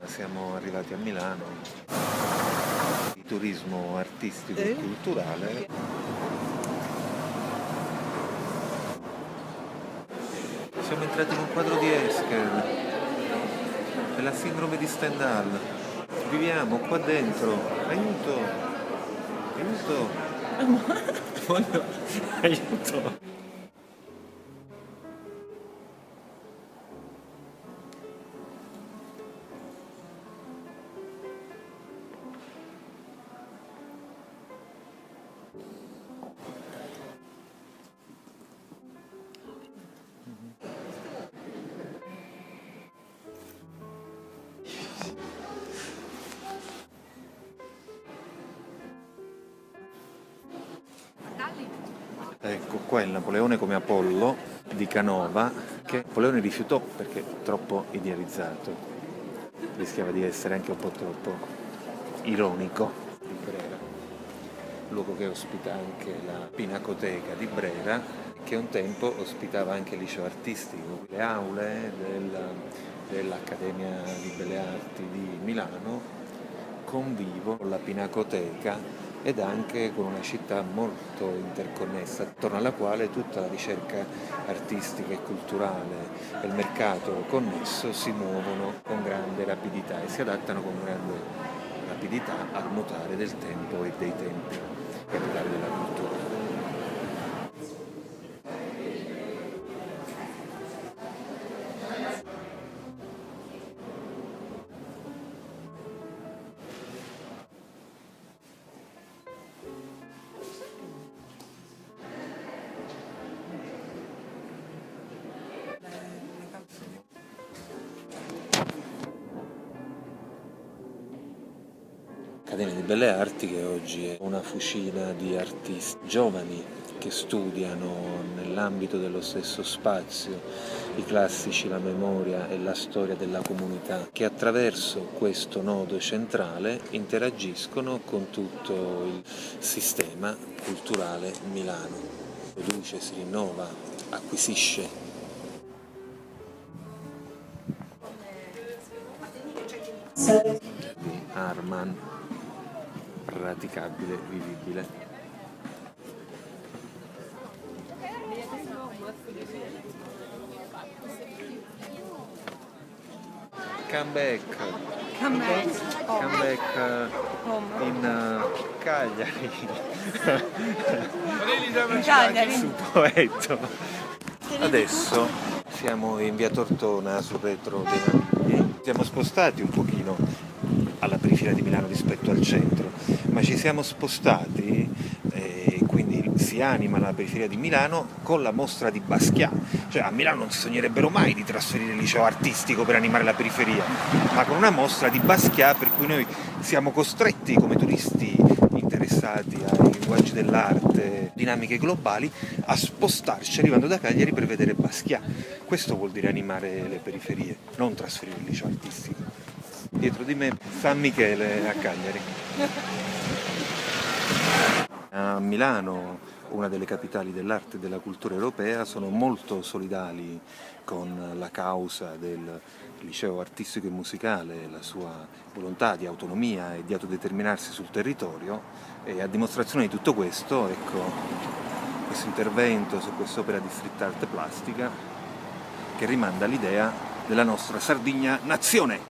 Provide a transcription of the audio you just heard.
Siamo arrivati a Milano, di turismo artistico e culturale. Siamo entrati in un quadro di Escher, è la sindrome di Stendhal. Viviamo qua dentro, aiuto, aiuto, voglio, aiuto. Ecco qua il Napoleone come Apollo di Canova, che Napoleone rifiutò perché troppo idealizzato, rischiava di essere anche un po' troppo ironico. Di Brera, luogo che ospita anche la Pinacoteca di Brera, che un tempo ospitava anche il liceo artistico, le aule dell'Accademia di Belle Arti di Milano convivo con la Pinacoteca ed anche con una città molto interconnessa, attorno alla quale tutta la ricerca artistica e culturale e il mercato connesso si muovono con grande rapidità e si adattano con grande rapidità al mutare del tempo e dei tempi, capitale della cultura. Accademia di Belle Arti, che oggi è una fucina di artisti giovani che studiano nell'ambito dello stesso spazio i classici, la memoria e la storia della comunità, che attraverso questo nodo centrale interagiscono con tutto il sistema culturale Milano. Produce, si rinnova, acquisisce. Di Arman, praticabile, vivibile. Come back in Cagliari. Cagliari. Su Poetto. Adesso siamo in via Tortona sul retro dei Navigli. Siamo spostati un pochino alla periferia di Milano rispetto al centro, ma ci siamo spostati e quindi si anima la periferia di Milano con la mostra di Basquiat. Cioè a Milano non si sognerebbero mai di trasferire il liceo artistico per animare la periferia, ma con una mostra di Basquiat per cui noi siamo costretti come turisti interessati ai linguaggi dell'arte, dinamiche globali, a spostarci arrivando da Cagliari per vedere Basquiat. Questo vuol dire animare le periferie, non trasferire il liceo artistico. Dietro di me San Michele a Cagliari. A Milano, una delle capitali dell'arte e della cultura europea, sono molto solidali con la causa del liceo artistico e musicale, la sua volontà di autonomia e di autodeterminarsi sul territorio, e a dimostrazione di tutto questo, ecco, questo intervento su quest'opera di street art plastica che rimanda all'idea della nostra Sardigna nazione.